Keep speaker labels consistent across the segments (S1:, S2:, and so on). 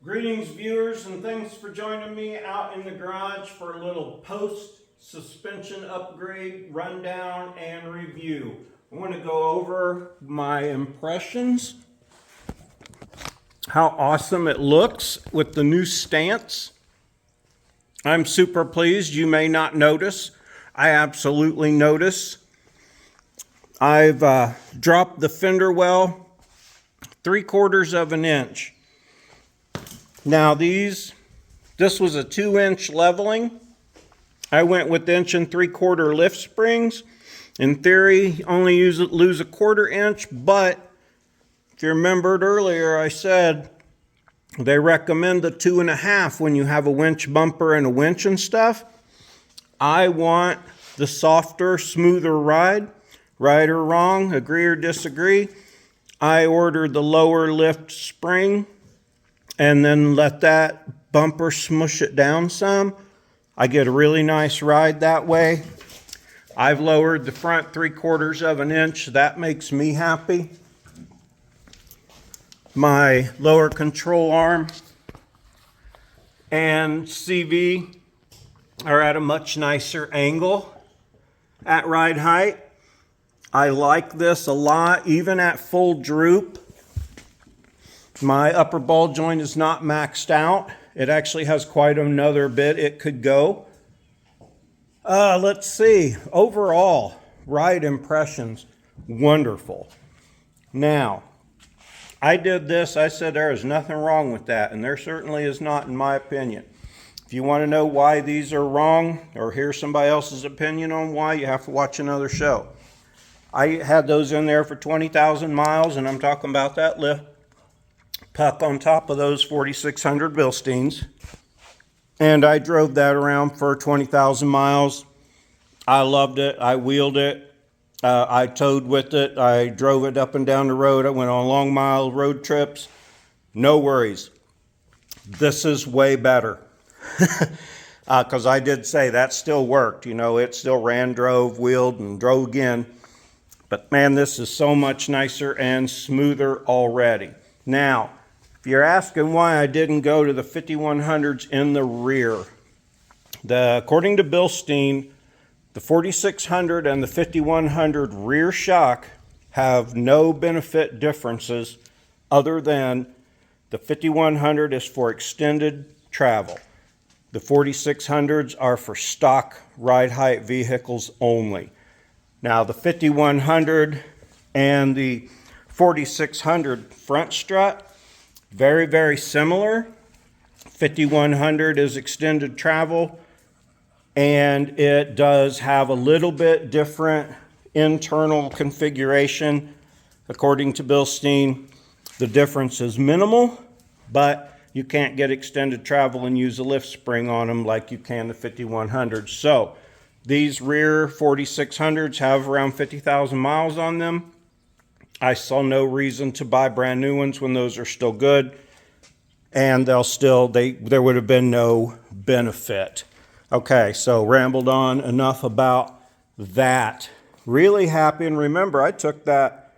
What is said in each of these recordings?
S1: Greetings viewers, and thanks for joining me out in the garage for a little post suspension upgrade rundown and review. I want to go over my impressions, how awesome it looks with the new stance. I'm super pleased. You may not notice. I absolutely notice. I've dropped the fender well 3/4 of an inch. Now this was a 2-inch leveling. I went with 1 3/4 lift springs. In theory, only lose a 1/4 inch, but if you remembered earlier, I said they recommend the 2.5 when you have a winch bumper and a winch and stuff. I want the softer, smoother ride. Right or wrong, agree or disagree. I ordered the lower lift spring and then let that bumper smush it down some. I get a really nice ride that way. I've lowered the front 3/4 of an inch. That makes me happy. My lower control arm and CV are at a much nicer angle at ride height. I like this a lot, even at full droop. My upper ball joint is not maxed out. It actually has quite another bit it could go. Let's see. Overall, ride impressions, wonderful. Now, I did this. I said there is nothing wrong with that, and there certainly is not in my opinion. If you want to know why these are wrong or hear somebody else's opinion on why, you have to watch another show. I had those in there for 20,000 miles, and I'm talking about that lift puck on top of those 4,600 Bilstiens. And I drove that around for 20,000 miles. I loved it. I wheeled it. I towed with it. I drove it up and down the road. I went on long mile road trips. No worries. This is way better. Because I did say that still worked. You know, it still ran, drove, wheeled, and drove again. But man, this is so much nicer and smoother already. Now, if you're asking why I didn't go to the 5100s in the rear, according to Bilstien, the 4600 and the 5100 rear shock have no benefit differences other than the 5100 is for extended travel. The 4600s are for stock ride height vehicles only. Now the 5100 and the 4600 front strut, very, very similar. 5100 is extended travel, and it does have a little bit different internal configuration. According to Bilstien, the difference is minimal, but you can't get extended travel and use a lift spring on them like you can the 5100s. So these rear 4600s have around 50,000 miles on them. I saw no reason to buy brand new ones when those are still good, and there would have been no benefit. Okay, so rambled on enough about that. Really happy, and remember, I took that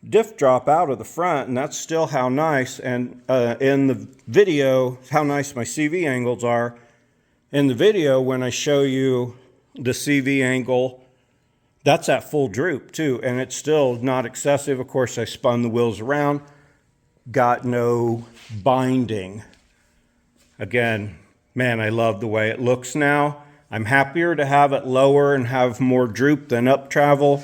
S1: diff drop out of the front, and that's still how nice, and in the video, how nice my CV angles are. In the video, when I show you the CV angle, that's at full droop too, and it's still not excessive. Of course, I spun the wheels around, got no binding. Again, man, I love the way it looks now. I'm happier to have it lower and have more droop than up travel.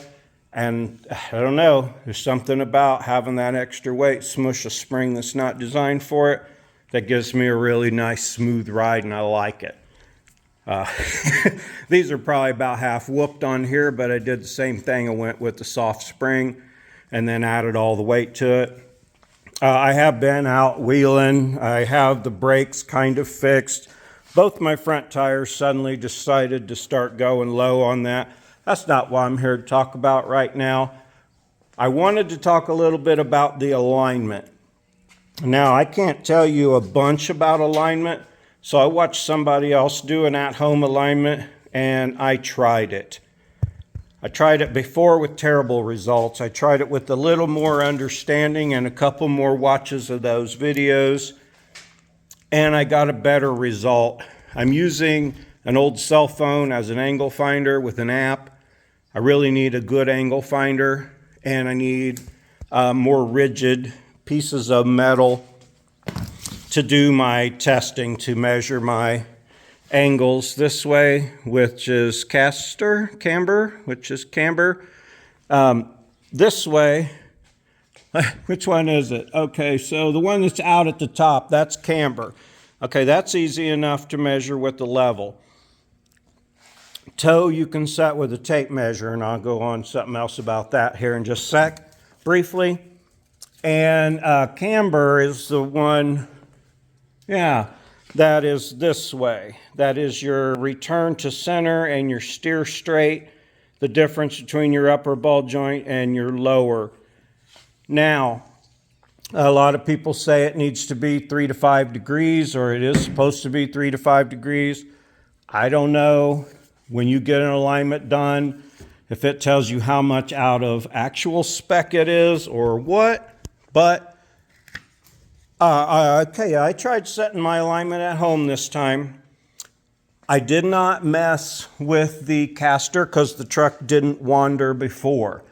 S1: And I don't know, there's something about having that extra weight smush a spring that's not designed for it that gives me a really nice smooth ride, and I like it. These are probably about half whooped on here, but I did the same thing. I went with the soft spring and then added all the weight to it. I have been out wheeling. I have the brakes kind of fixed. Both my front tires suddenly decided to start going low on that. That's not what I'm here to talk about right now. I wanted to talk a little bit about the alignment. Now, I can't tell you a bunch about alignment. So I watched somebody else do an at-home alignment, and I tried it. I tried it before with terrible results. I tried it with a little more understanding and a couple more watches of those videos. and I got a better result. I'm using an old cell phone as an angle finder with an app. I really need a good angle finder, and I need more rigid pieces of metal to do my testing, to measure my angles this way, which is camber. This way, which one is it? Okay, so the one that's out at the top, that's camber. Okay, that's easy enough to measure with the level. Toe you can set with a tape measure, and I'll go on something else about that here in just a sec, briefly. And camber is the one, that is this way. That is your return to center and your steer straight, the difference between your upper ball joint and your lower. Now, a lot of people say it needs to be 3 to 5 degrees, or it is supposed to be 3 to 5 degrees. I don't know. When you get an alignment done, if it tells you how much out of actual spec it is or what, but okay, I tried setting my alignment at home this time. I did not mess with the caster because the truck didn't wander before.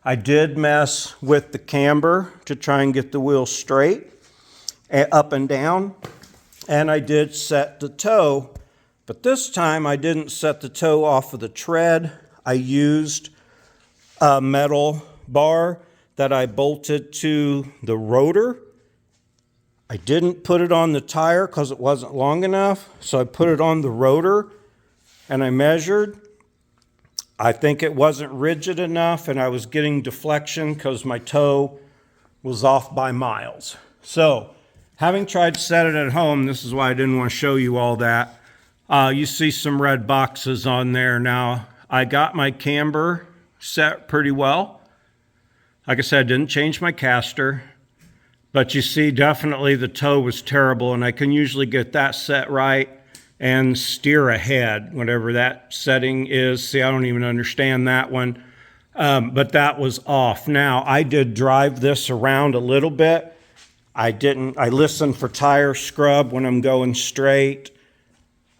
S1: I did mess with the camber to try and get the wheel straight, up and down, and I did set the toe. But this time I didn't set the toe off of the tread. I used a metal bar that I bolted to the rotor. I didn't put it on the tire because it wasn't long enough, so I put it on the rotor and I measured. I think it wasn't rigid enough, and I was getting deflection because my toe was off by miles. So, having tried to set it at home, this is why I didn't want to show you all that. You see some red boxes on there. Now, I got my camber set pretty well. Like I said, I didn't change my caster. But you see, definitely the toe was terrible, and I can usually get that set right and steer ahead, whatever that setting is. See, I don't even understand that one. But that was off. Now, I did drive this around a little bit. I listened for tire scrub when I'm going straight.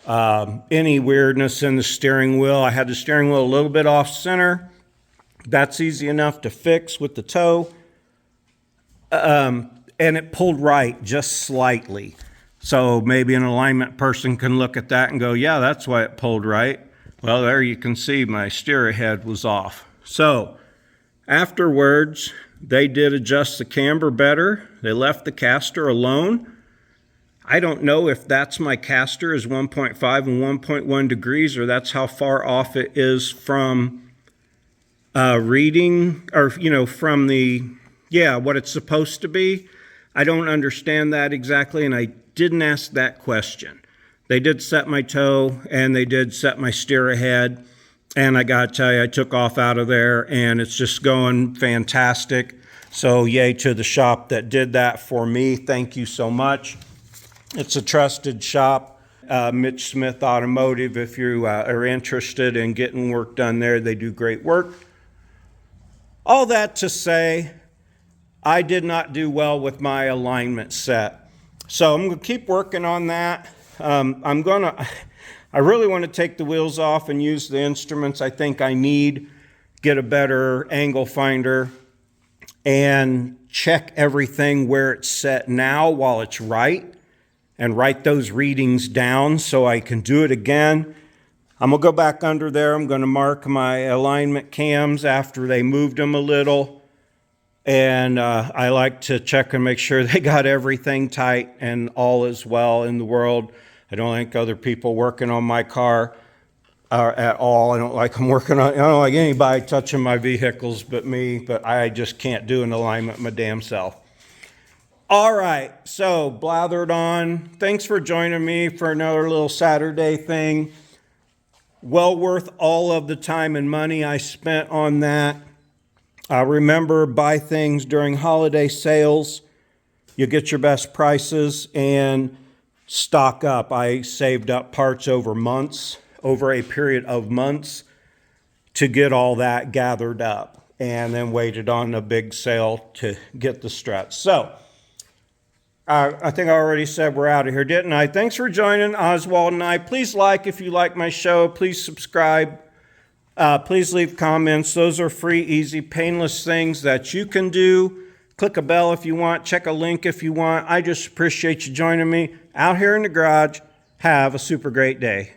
S1: Any weirdness in the steering wheel. I had the steering wheel a little bit off center. That's easy enough to fix with the toe. And it pulled right just slightly. So maybe an alignment person can look at that and go, yeah, that's why it pulled right. Well, there you can see my steer ahead was off. So afterwards, they did adjust the camber better. They left the caster alone. I don't know if that's my caster is 1.5 and 1.1 degrees, or that's how far off it is from reading, or, from what it's supposed to be. I don't understand that exactly, and I didn't ask that question. They did set my toe, and they did set my steer ahead, and I got to tell you, I took off out of there, and it's just going fantastic. So yay to the shop that did that for me. Thank you so much. It's a trusted shop, Mitch Smith Automotive. If you are interested in getting work done there, they do great work. All that to say, I did not do well with my alignment set. So I'm going to keep working on that. I really want to take the wheels off and use the instruments I think I need, get a better angle finder, and check everything where it's set now while it's right, and write those readings down so I can do it again. I'm going to go back under there. I'm going to mark my alignment cams after they moved them a little. And I like to check and make sure they got everything tight and all is well in the world. I don't like other people working on my car at all. I don't like anybody touching my vehicles but me, but I just can't do an alignment my damn self. All right, so blathered on. Thanks for joining me for another little Saturday thing. Well worth all of the time and money I spent on that. Remember, buy things during holiday sales. You get your best prices, and stock up. I saved up parts over a period of months to get all that gathered up, and then waited on a big sale to get the struts. So, I think I already said we're out of here, didn't I? Thanks for joining Oswald and I. Please like if you like my show. Please subscribe. Please leave comments. Those are free, easy, painless things that you can do. Click a bell if you want. Check a link if you want. I just appreciate you joining me out here in the garage. Have a super great day.